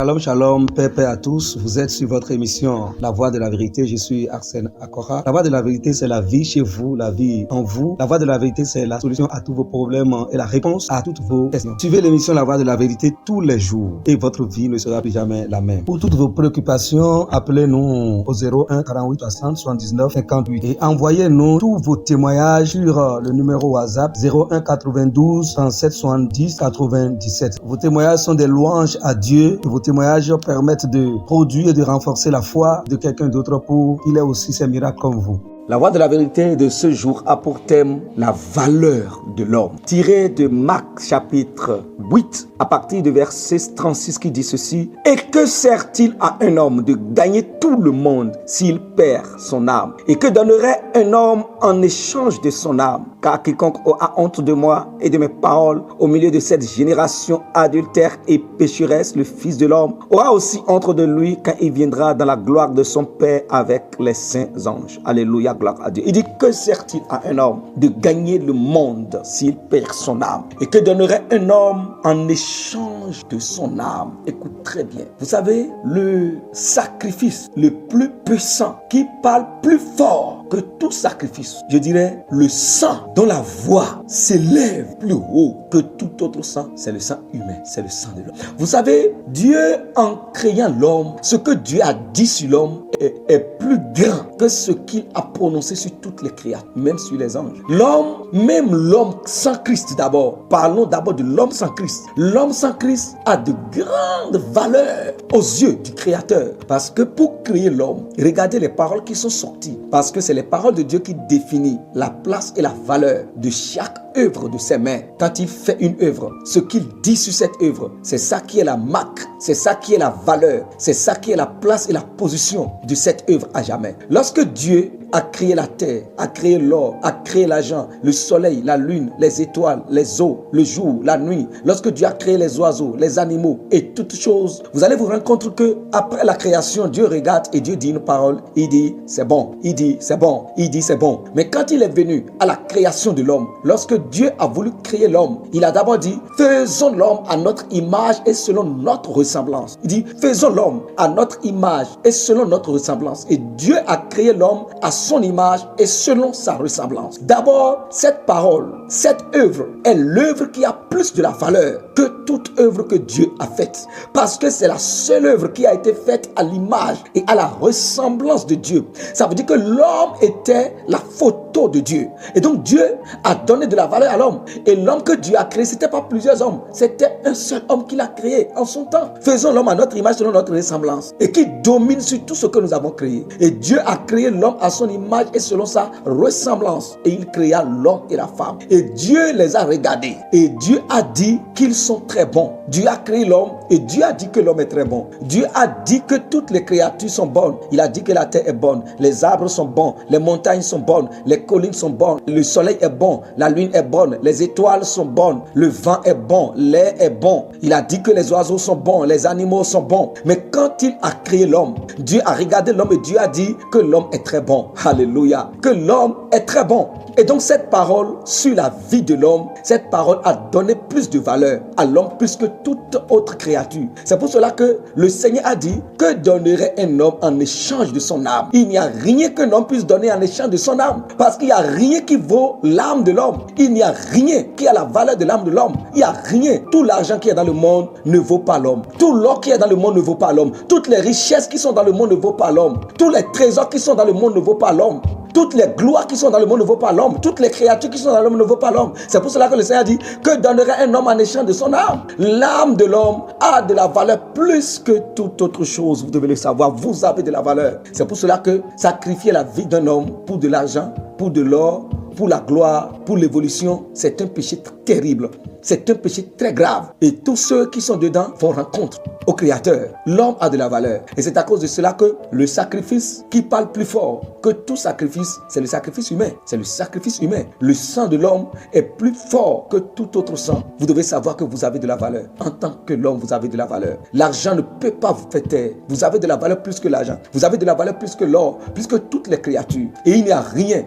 Shalom, shalom, paix, paix à tous. Vous êtes sur votre émission La Voix de la Vérité. Je suis Arsène Akora. La Voix de la Vérité, c'est la vie chez vous, la vie en vous. La Voix de la Vérité, c'est la solution à tous vos problèmes et la réponse à toutes vos questions. Suivez l'émission La Voix de la Vérité tous les jours et votre vie ne sera plus jamais la même. Pour toutes vos préoccupations, appelez-nous au 01 48 60 79 58 et envoyez-nous tous vos témoignages sur le numéro WhatsApp 01 92 37 70 97. Vos témoignages sont des louanges à Dieu. Vos témoignages permettent de produire et de renforcer la foi de quelqu'un d'autre pour qu'il ait aussi ses miracles comme vous. La Voix de la Vérité de ce jour a pour thème la valeur de l'homme. Tiré de Marc chapitre 8 à partir du verset 36 qui dit ceci. Et que sert-il à un homme de gagner tout le monde s'il perd son âme? Et que donnerait un homme en échange de son âme? Car quiconque a honte de moi et de mes paroles au milieu de cette génération adultère et pécheresse, le Fils de l'homme aura aussi honte de lui quand il viendra dans la gloire de son Père avec les saints anges. Alléluia, gloire à Dieu. Il dit, que sert-il à un homme de gagner le monde s'il perd son âme? Et que donnerait un homme en échange de son âme? Écoute très bien. Vous savez, le sacrifice le plus puissant qui parle plus fort que tout sacrifice, je dirais le sang dont la voix s'élève plus haut que tout autre sang, c'est le sang humain, c'est le sang de l'homme. Vous savez, Dieu en créant l'homme, ce que Dieu a dit sur l'homme est plus grand que ce qu'il a prononcé sur toutes les créatures, même sur les anges. L'homme, même l'homme sans Christ d'abord, parlons d'abord de l'homme sans Christ. L'homme sans Christ a de grandes valeurs aux yeux du Créateur, parce que pour créer l'homme, regardez les paroles qui sont sorties, parce que c'est les paroles de Dieu qui définissent la place et la valeur de chaque œuvre de ses mains. Quand il fait une œuvre, ce qu'il dit sur cette œuvre, c'est ça qui est la marque, c'est ça qui est la valeur, c'est ça qui est la place et la position de cette œuvre à jamais. Lorsque Dieu a créé la terre, a créé l'or, a créé l'argent, le soleil, la lune, les étoiles, les eaux, le jour, la nuit, lorsque Dieu a créé les oiseaux, les animaux et toutes choses, vous allez vous rendre compte que après la création, Dieu regarde et Dieu dit une parole, il dit c'est bon, il dit c'est bon, il dit c'est bon. Mais quand il est venu à la création de l'homme, lorsque Dieu a voulu créer l'homme, il a d'abord dit faisons l'homme à notre image et selon notre ressemblance. Il dit faisons l'homme à notre image et selon notre ressemblance. Et Dieu a créé l'homme à son image et selon sa ressemblance. D'abord, cette parole, cette œuvre est l'œuvre qui a plus de la valeur que toute œuvre que Dieu a faite. Parce que c'est la seule œuvre qui a été faite à l'image et à la ressemblance de Dieu. Ça veut dire que l'homme était la photo de Dieu. Et donc Dieu a donné de la valeur à l'homme. Et l'homme que Dieu a créé, ce n'était pas plusieurs hommes. C'était un seul homme qu'il a créé en son temps. Faisons l'homme à notre image selon notre ressemblance. Et qui domine sur tout ce que nous avons créé. Et Dieu a créé l'homme à son image et selon sa ressemblance. Et il créa l'homme et la femme. Et Dieu les a regardés. Et Dieu a dit qu'ils sont très bons. Dieu a créé l'homme et Dieu a dit que l'homme est très bon. Dieu a dit que toutes les créatures sont bonnes. Il a dit que la terre est bonne. Les arbres sont bons. Les montagnes sont bonnes. Les collines sont bonnes. Le soleil est bon. La lune est bonne. Les étoiles sont bonnes. Le vent est bon. L'air est bon. Il a dit que les oiseaux sont bons. Les animaux sont bons. Mais quand il a créé l'homme, Dieu a regardé l'homme et Dieu a dit que l'homme est très bon. Alléluia. Que l'homme est très bon. Et donc cette parole sur la vie de l'homme, cette parole a donné plus de valeur à l'homme plus que toute autre créature. C'est pour cela que le Seigneur a dit que donnerait un homme en échange de son âme. Il n'y a rien qu'un homme puisse donner en échange de son âme. Parce qu'il n'y a rien qui vaut l'âme de l'homme. Il n'y a rien qui a la valeur de l'âme de l'homme. Il n'y a rien. Tout l'argent qui est dans le monde ne vaut pas l'homme. Tout l'or qui est dans le monde ne vaut pas l'homme. Toutes les richesses qui sont dans le monde ne vaut pas l'homme. Tous les trésors qui sont dans le monde ne vaut pas l'homme. Toutes les gloires qui sont dans le monde ne vaut pas l'homme. Toutes les créatures qui sont dans le monde ne vaut pas l'homme. C'est pour cela que le Seigneur dit que donnerait un homme en échange de son âme. L'âme de l'homme a de la valeur plus que toute autre chose. Vous devez le savoir. Vous avez de la valeur. C'est pour cela que sacrifier la vie d'un homme pour de l'argent, pour de l'or, pour la gloire, pour l'évolution, c'est un péché terrible. C'est un péché très grave. Et tous ceux qui sont dedans font rencontre au Créateur. L'homme a de la valeur. Et c'est à cause de cela que le sacrifice qui parle plus fort que tout sacrifice, c'est le sacrifice humain. C'est le sacrifice humain. Le sang de l'homme est plus fort que tout autre sang. Vous devez savoir que vous avez de la valeur. En tant que l'homme, vous avez de la valeur. L'argent ne peut pas vous faire taire. Vous avez de la valeur plus que l'argent. Vous avez de la valeur plus que l'or, plus que toutes les créatures. Et il n'y a rien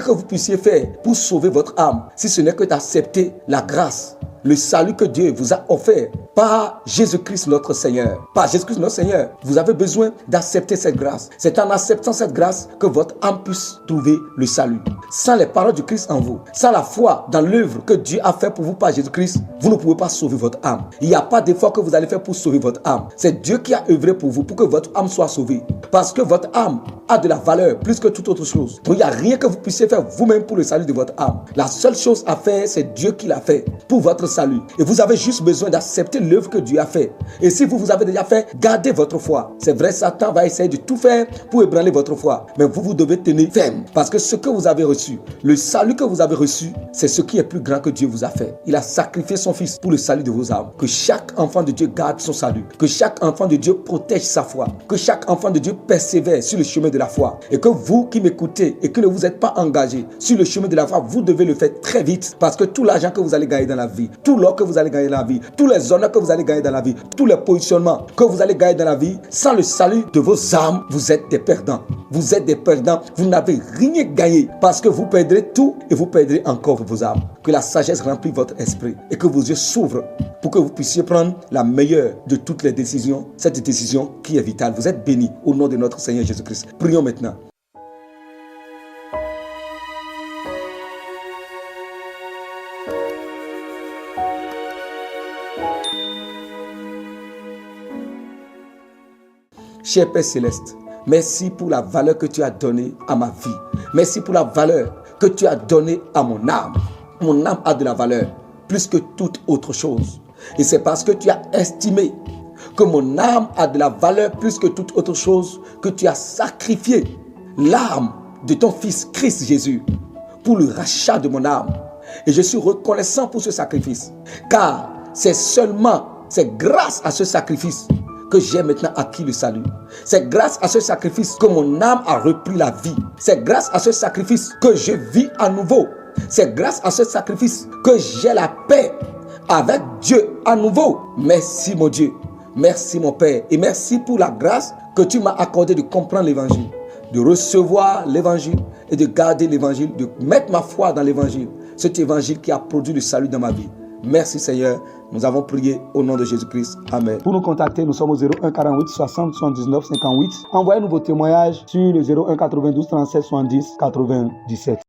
que vous puissiez faire pour sauver votre âme, si ce n'est que d'accepter la grâce le salut que Dieu vous a offert par Jésus-Christ notre Seigneur. Par Jésus-Christ notre Seigneur, vous avez besoin d'accepter cette grâce. C'est en acceptant cette grâce que votre âme puisse trouver le salut. Sans les paroles du Christ en vous, sans la foi dans l'œuvre que Dieu a fait pour vous par Jésus-Christ, vous ne pouvez pas sauver votre âme. Il n'y a pas d'effort que vous allez faire pour sauver votre âme. C'est Dieu qui a œuvré pour vous, pour que votre âme soit sauvée. Parce que votre âme a de la valeur plus que toute autre chose. Donc il n'y a rien que vous puissiez faire vous-même pour le salut de votre âme. La seule chose à faire, c'est Dieu qui l'a fait pour votre salut. Et vous avez juste besoin d'accepter l'œuvre que Dieu a fait. Et si vous avez déjà fait, gardez votre foi. C'est vrai, Satan va essayer de tout faire pour ébranler votre foi. Mais vous devez tenir ferme. Parce que ce que vous avez reçu, le salut que vous avez reçu, c'est ce qui est plus grand que Dieu vous a fait. Il a sacrifié son Fils pour le salut de vos âmes. Que chaque enfant de Dieu garde son salut. Que chaque enfant de Dieu protège sa foi. Que chaque enfant de Dieu persévère sur le chemin de la foi. Et que vous qui m'écoutez et que ne vous êtes pas engagé sur le chemin de la foi, vous devez le faire très vite. Parce que tout l'argent que vous allez gagner dans la vie, tout l'or que vous allez gagner dans la vie, tous les honneurs que vous allez gagner dans la vie, tous les positionnements que vous allez gagner dans la vie, sans le salut de vos âmes, vous êtes des perdants. Vous êtes des perdants. Vous n'avez rien gagné parce que vous perdrez tout et vous perdrez encore vos âmes. Que la sagesse remplisse votre esprit et que vos yeux s'ouvrent pour que vous puissiez prendre la meilleure de toutes les décisions, cette décision qui est vitale. Vous êtes bénis au nom de notre Seigneur Jésus-Christ. Prions maintenant. Cher Père Céleste, merci pour la valeur que tu as donnée à ma vie. Merci pour la valeur que tu as donnée à mon âme. Mon âme a de la valeur plus que toute autre chose. Et c'est parce que tu as estimé que mon âme a de la valeur plus que toute autre chose que tu as sacrifié l'âme de ton Fils Christ Jésus pour le rachat de mon âme. Et je suis reconnaissant pour ce sacrifice. Car c'est grâce à ce sacrifice que j'ai maintenant acquis le salut. C'est grâce à ce sacrifice que mon âme a repris la vie. C'est grâce à ce sacrifice que je vis à nouveau. C'est grâce à ce sacrifice que j'ai la paix avec Dieu à nouveau. Merci mon Dieu. Merci mon Père. Et merci pour la grâce que tu m'as accordée de comprendre l'évangile, de recevoir l'évangile et de garder l'évangile, de mettre ma foi dans l'évangile. Cet évangile qui a produit le salut dans ma vie. Merci Seigneur. Nous avons prié au nom de Jésus-Christ. Amen. Pour nous contacter, nous sommes au 01 48 60 79 58. Envoyez-nous vos témoignages sur le 01 92 37 70 97.